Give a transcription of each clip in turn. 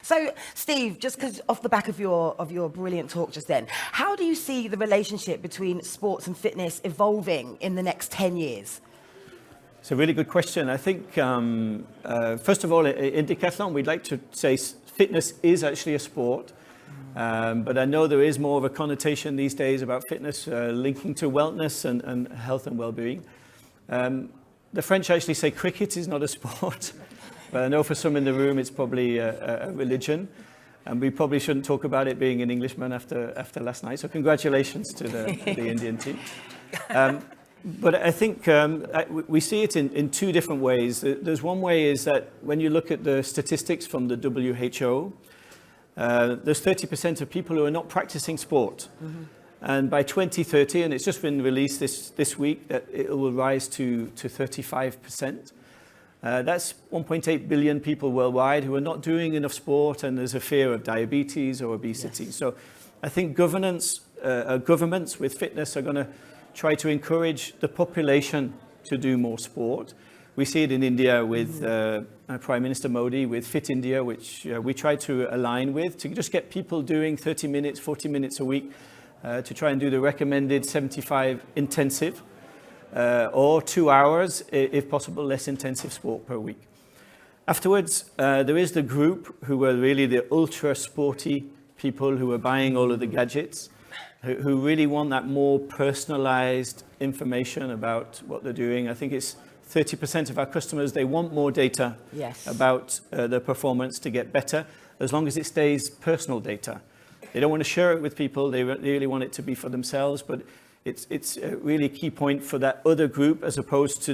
So, Steve, just because off the back of your brilliant talk just then, how do you see the relationship between sports and fitness evolving in the next 10 years? It's a really good question. I think, first of all, in Decathlon, we'd like to say fitness is actually a sport. But I know there is more of a connotation these days about fitness linking to wellness and health and well-being. The French actually say cricket is not a sport. But I know for some in the room it's probably a religion, and we probably shouldn't talk about it being an Englishman after last night. So congratulations to the Indian team. But I think we see it in two different ways. There's one way is that when you look at the statistics from the WHO, there's 30% of people who are not practicing sport. Mm-hmm. And by 2030, and it's just been released this week, that it will rise to 35%. That's 1.8 billion people worldwide who are not doing enough sport, and there's a fear of diabetes or obesity. Yes. So I think governments with fitness are going to try to encourage the population to do more sport. We see it in India with Prime Minister Modi with Fit India, which we try to align with, to just get people doing 30 minutes, 40 minutes a week, to try and do the recommended 75 intensive. Or 2 hours, if possible, less intensive sport per week. Afterwards, there is the group who are really the ultra sporty people who are buying all of the gadgets, who really want that more personalized information about what they're doing. I think it's 30% of our customers, they want more data about their performance to get better, as long as it stays personal data. They don't want to share it with people, they really want it to be for themselves, but it's a really key point for that other group as opposed to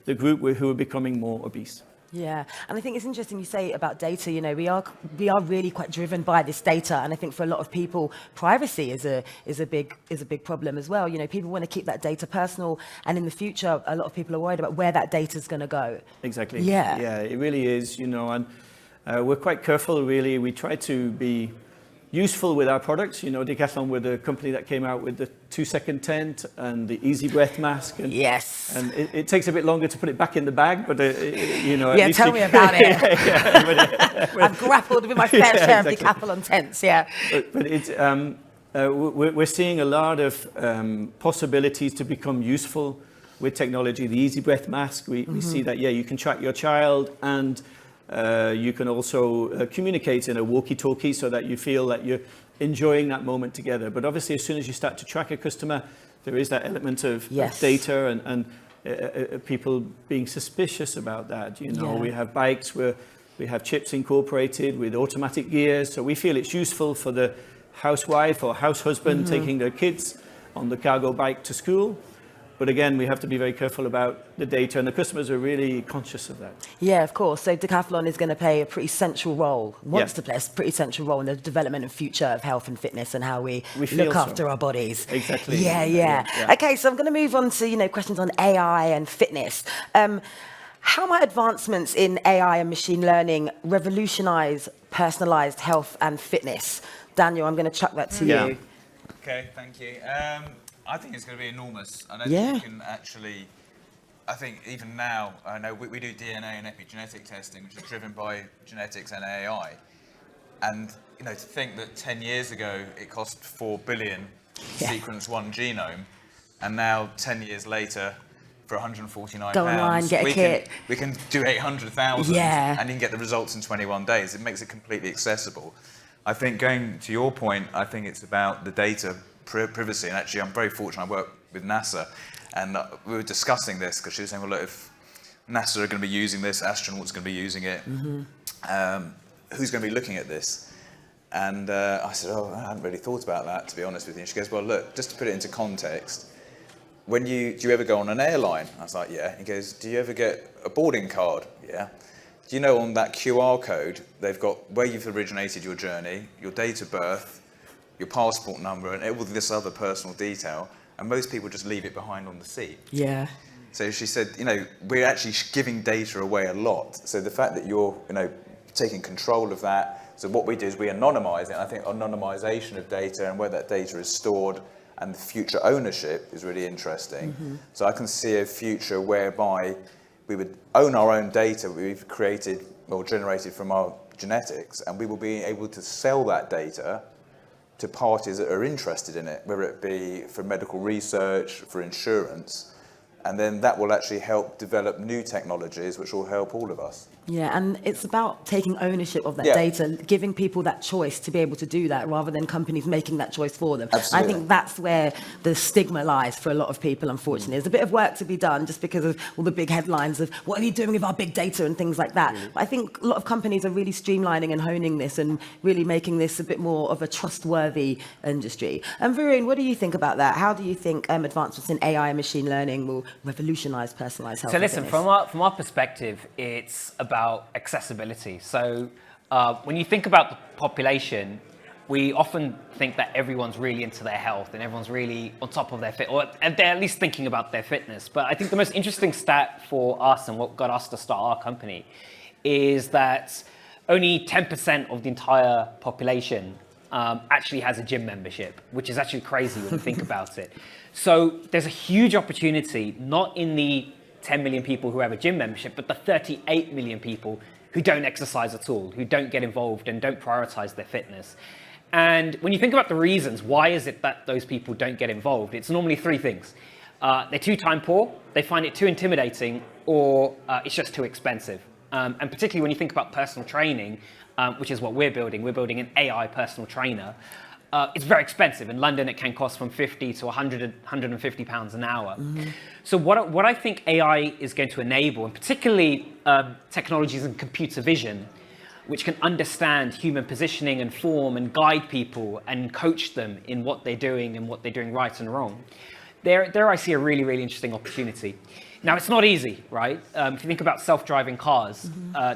the group who are becoming more obese. Yeah, and I think it's interesting you say about data. You know, we are really quite driven by this data, and I think for a lot of people, privacy is a big problem as well. You know, people want to keep that data personal, and in the future, a lot of people are worried about where that data is going to go. Exactly. Yeah. Yeah, it really is. You know, and we're quite careful. Really, we try to be useful with our products. You know, Decathlon were the company that came out with the 2-second tent and the easy breath mask. And, yes. And it takes a bit longer to put it back in the bag, but you know. Yeah, tell me about it. I've grappled with my fair share of Decathlon tents. Yeah. But it's we're seeing a lot of possibilities to become useful with technology. The easy breath mask, we see that. Yeah, you can track your child and. You can also communicate in a walkie-talkie so that you feel that you're enjoying that moment together. But obviously, as soon as you start to track a customer, there is that element of data and people being suspicious about that. You know, we have bikes where we have chips incorporated with automatic gears. So we feel it's useful for the housewife or house husband taking their kids on the cargo bike to school. But again, we have to be very careful about the data, and the customers are really conscious of that. Yeah, of course. So Decathlon is going to play a pretty central role, wants to play a pretty central role in the development and future of health and fitness and how we look after our bodies. Exactly. Yeah. Okay, so I'm going to move on to, questions on AI and fitness. How might advancements in AI and machine learning revolutionize personalized health and fitness? Daniel, I'm going to chuck that to you. Okay, thank you. I think it's going to be enormous. I don't think you can actually. I think even now, I know we do DNA and epigenetic testing, which is driven by genetics and AI. And to think that 10 years ago it cost $4 billion to sequence one genome, and now 10 years later, for 149 Go online, get a kit. We can do 800,000, and you can get the results in 21 days. It makes it completely accessible. I think going to your point, I think it's about the data privacy, and actually I'm very fortunate I work with NASA, and we were discussing this because she was saying, well look, if NASA are going to be using this, astronauts are going to be using it, who's going to be looking at this? And I said, I hadn't really thought about that, to be honest with you. And she goes, well look, just to put it into context, do you ever go on an airline? I was like, yeah. He goes, do you ever get a boarding card? Yeah. Do you know on that QR code, they've got where you've originated your journey, your date of birth, your passport number, and all this other personal detail, and most people just leave it behind on the seat. Yeah. So she said, we're actually giving data away a lot. So the fact that you're, taking control of that. So what we do is we anonymize it. I think anonymization of data and where that data is stored and the future ownership is really interesting. So I can see a future whereby we would own our own data we've created or generated from our genetics, and we will be able to sell that data to parties that are interested in it, whether it be for medical research, for insurance, and then that will actually help develop new technologies which will help all of us. Yeah, and it's about taking ownership of that Yeah. data, giving people that choice to be able to do that rather than companies making that choice for them. Absolutely. I think that's where the stigma lies for a lot of people, unfortunately. There's a bit of work to be done just because of all the big headlines of what are you doing with our big data and things like that. But I think a lot of companies are really streamlining and honing this and really making this a bit more of a trustworthy industry. And Varun, what do you think about that? How do you think advancements in AI and machine learning will revolutionize personalized health? So listen, from our perspective, it's about accessibility. So when you think about the population, we often think that everyone's really into their health and everyone's really on top of their fit, or they're at least thinking about their fitness. But I think the most interesting stat for us and what got us to start our company is that only 10% of the entire population actually has a gym membership, which is actually crazy when you think about it. So there's a huge opportunity, not in the 10 million people who have a gym membership, but the 38 million people who don't exercise at all, who don't get involved and don't prioritize their fitness. And when you think about the reasons, why is it that those people don't get involved? It's normally three things. They're too time poor, they find it too intimidating, or it's just too expensive. And particularly when you think about personal training, which is what we're building an AI personal trainer. It's very expensive. In London, it can cost from 50 to 150 pounds an hour. Mm-hmm. So what I think AI is going to enable, and particularly technologies in computer vision, which can understand human positioning and form and guide people and coach them in what they're doing and what they're doing right and wrong. There I see a really, really interesting opportunity. Now, it's not easy, right? If you think about self-driving cars,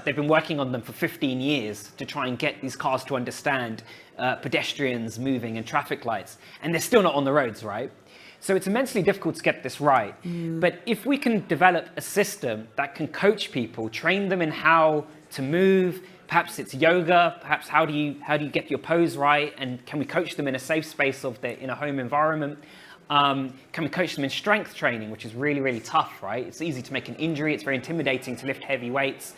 they've been working on them for 15 years to try and get these cars to understand pedestrians moving and traffic lights, and they're still not on the roads, right? So it's immensely difficult to get this right. But if we can develop a system that can coach people, train them in how to move, perhaps it's yoga, perhaps how do you get your pose right, and can we coach them in a safe space in a home environment? Can we coach them in strength training, which is really, really tough, right? It's easy to make an injury. It's very intimidating to lift heavy weights.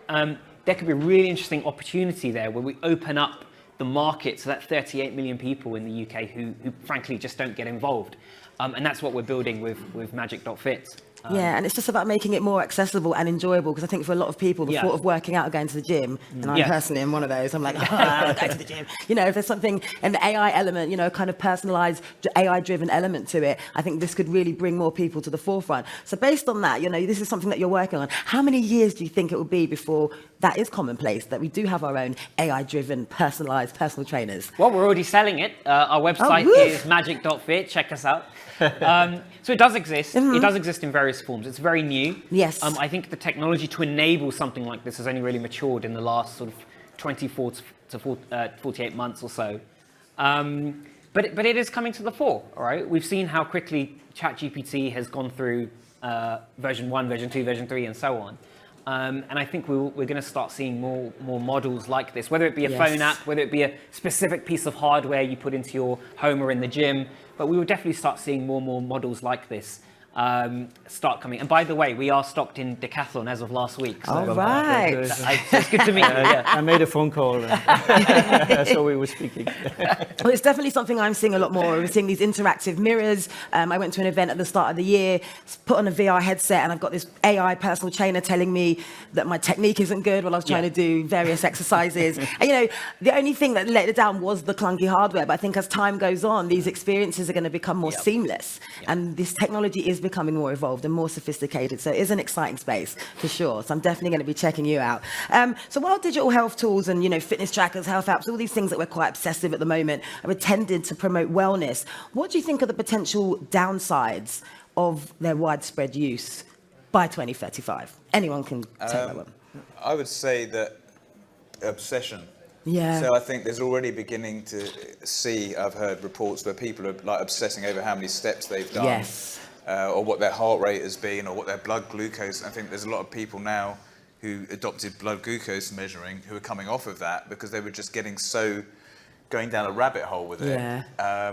There could be a really interesting opportunity there where we open up the market to that 38 million people in the UK who frankly just don't get involved. And that's what we're building with Magic.fit. Yeah, and it's just about making it more accessible and enjoyable, because I think for a lot of people, the thought of working out or going to the gym, and I personally am one of those, I'm like, I'll go to the gym. You know, if there's something, an AI element, you know, kind of personalized, AI-driven element to it, I think this could really bring more people to the forefront. So based on that, you know, this is something that you're working on. How many years do you think it will be before that is commonplace, that we do have our own AI-driven, personalized personal trainers? Well, we're already selling it. Our website is magic.fit. Check us out. So it does exist. It does exist in various forms. It's very new. Yes. I think the technology to enable something like this has only really matured in the last sort of 24 to 48 months or so. But it is coming to the fore, all right? We've seen how quickly ChatGPT has gone through version 1, version 2, version 3, and so on. And I think we're going to start seeing more models like this, whether it be a phone app, whether it be a specific piece of hardware you put into your home or in the gym. But we will definitely start seeing more and more models like this start coming. And by the way, we are stocked in Decathlon as of last week. So all right. It's good to meet you. I made a phone call, so we were speaking. Well, it's definitely something I'm seeing a lot more. We're seeing these interactive mirrors. I went to an event at the start of the year, put on a VR headset, and I've got this AI personal trainer telling me that my technique isn't good while I was trying to do various exercises. And, you know, the only thing that let it down was the clunky hardware. But I think as time goes on, these experiences are going to become more seamless. And this technology is becoming more evolved and more sophisticated. So it is an exciting space for sure. So I'm definitely going to be checking you out. So while digital health tools and, you know, fitness trackers, health apps, all these things that we're quite obsessive at the moment are intended to promote wellness, what do you think are the potential downsides of their widespread use by 2035? Anyone can take that one. I would say that obsession. Yeah. So I think there's already beginning to see, I've heard reports where people are like obsessing over how many steps they've done. Yes. Or what their heart rate has been, or what their blood glucose. I think there's a lot of people now who adopted blood glucose measuring who are coming off of that because they were just going down a rabbit hole with it. Yeah.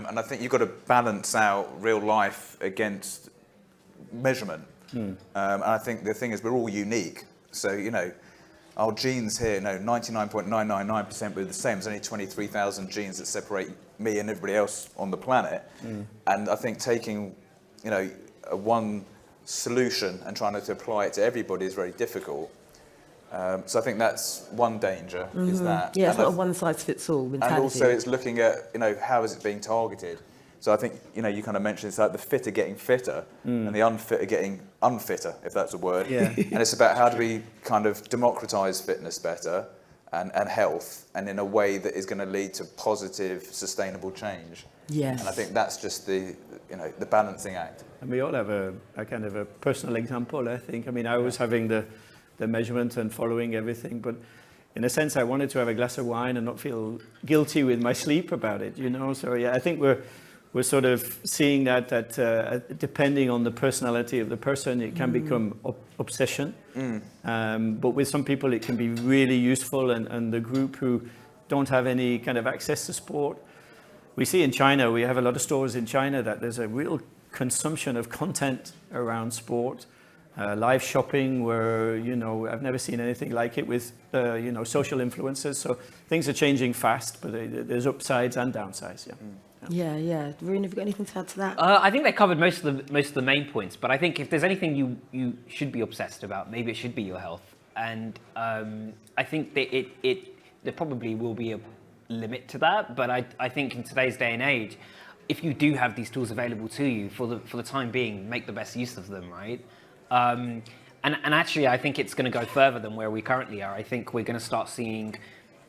And I think you've got to balance out real life against measurement. And I think the thing is we're all unique. So, you know, our genes here, 99.999% we're the same. There's only 23,000 genes that separate me and everybody else on the planet. And I think taking, one solution and trying to apply it to everybody is very difficult. So I think that's one danger, is that. Yeah, it's not a one-size-fits-all mentality. And also it's looking at, how is it being targeted? So I think, you kind of mentioned it's like the fit are getting fitter and the unfit are getting unfitter, if that's a word. Yeah. And it's about how do we kind of democratise fitness better and health, and in a way that is going to lead to positive, sustainable change. Yes. And I think that's just the balancing act. And we all have a kind of a personal example, I think. I mean, I was having the measurement and following everything, but in a sense, I wanted to have a glass of wine and not feel guilty with my sleep about it, So yeah, I think we're sort of seeing that depending on the personality of the person, it can become obsession. But with some people, it can be really useful. And the group who don't have any kind of access to sport, we see in China, we have a lot of stores in China that there's a real consumption of content around sport. Live shopping where, I've never seen anything like it with, social influencers. So things are changing fast, but there's upsides and downsides, Yeah. Varun, have you got anything to add to that? I think they covered most of the main points, but I think if there's anything you should be obsessed about, maybe it should be your health. And I think that there probably will be a limit to that, but I think in today's day and age, if you do have these tools available to you for the time being, make the best use of them, right? And actually, I think it's going to go further than where we currently are. I think we're going to start seeing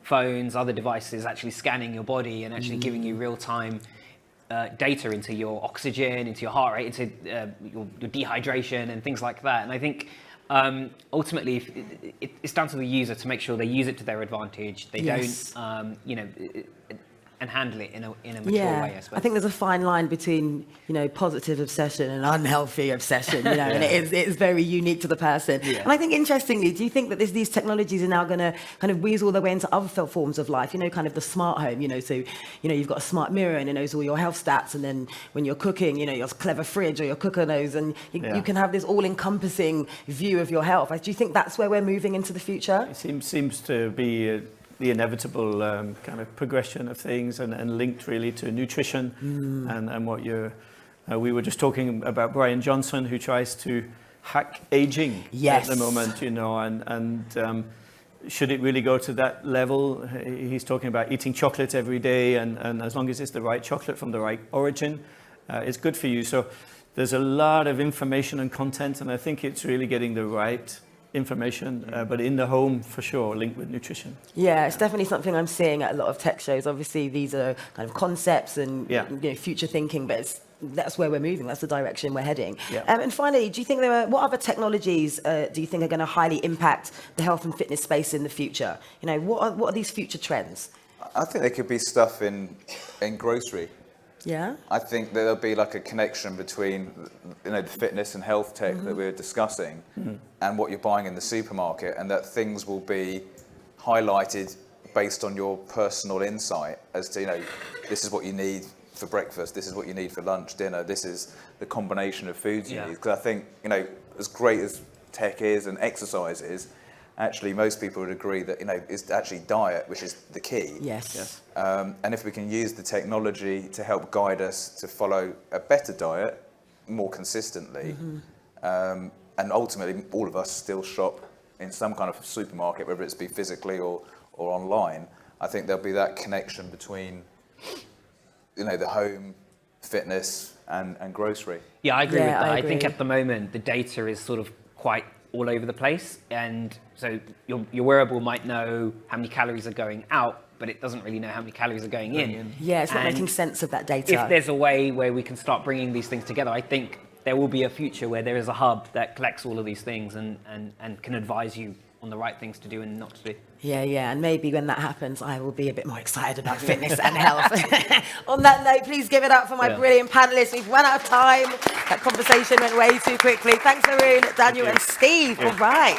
phones, other devices actually scanning your body and actually giving you real-time data into your oxygen, into your heart rate, into your dehydration and things like that. And I think ultimately, it's down to the user to make sure they use it to their advantage. They don't, and handle it in a mature way, I suppose. I think there's a fine line between, positive obsession and unhealthy obsession, and it is very unique to the person. Yeah. And I think, interestingly, do you think that these technologies are now going to kind of weasel their way into other forms of life, kind of the smart home, so, you've got a smart mirror and it knows all your health stats, and then when you're cooking, your clever fridge or your cooker knows, and you can have this all-encompassing view of your health. Do you think that's where we're moving into the future? It seems to be the inevitable kind of progression of things and linked really to nutrition and what we were just talking about Brian Johnson, who tries to hack aging at the moment, and should it really go to that level? He's talking about eating chocolate every day, and as long as it's the right chocolate from the right origin, it's good for you. So there's a lot of information and content, and I think it's really getting the right information, but in the home for sure, linked with nutrition. Yeah, it's definitely something I'm seeing at a lot of tech shows. Obviously, these are kind of concepts and future thinking, but that's where we're moving. That's the direction we're heading. Yeah. And finally, do you think what other technologies do you think are going to highly impact the health and fitness space in the future? What are these future trends? I think there could be stuff in grocery. Yeah. I think there'll be like a connection between, the fitness and health tech that we were discussing and what you're buying in the supermarket, and that things will be highlighted based on your personal insight as to, this is what you need for breakfast, this is what you need for lunch, dinner, this is the combination of foods you need. Because I think, as great as tech is and exercise is, actually most people would agree that, it's actually diet, which is the key. Yes. And if we can use the technology to help guide us to follow a better diet more consistently, and ultimately all of us still shop in some kind of supermarket, whether it's be physically or online, I think there'll be that connection between, the home, fitness and grocery. Yeah, I agree with that. I think at the moment the data is sort of quite all over the place, and so your wearable might know how many calories are going out, but it doesn't really know how many calories are going in. Yeah, it's not making sense of that data. If there's a way where we can start bringing these things together, I think there will be a future where there is a hub that collects all of these things and can advise you on the right things to do and not to do. Yeah, and maybe when that happens, I will be a bit more excited about fitness and health. On that note, please give it up for my brilliant panelists. We've run out of time. That conversation went way too quickly. Thanks, Varun, Daniel, and Steve. All right.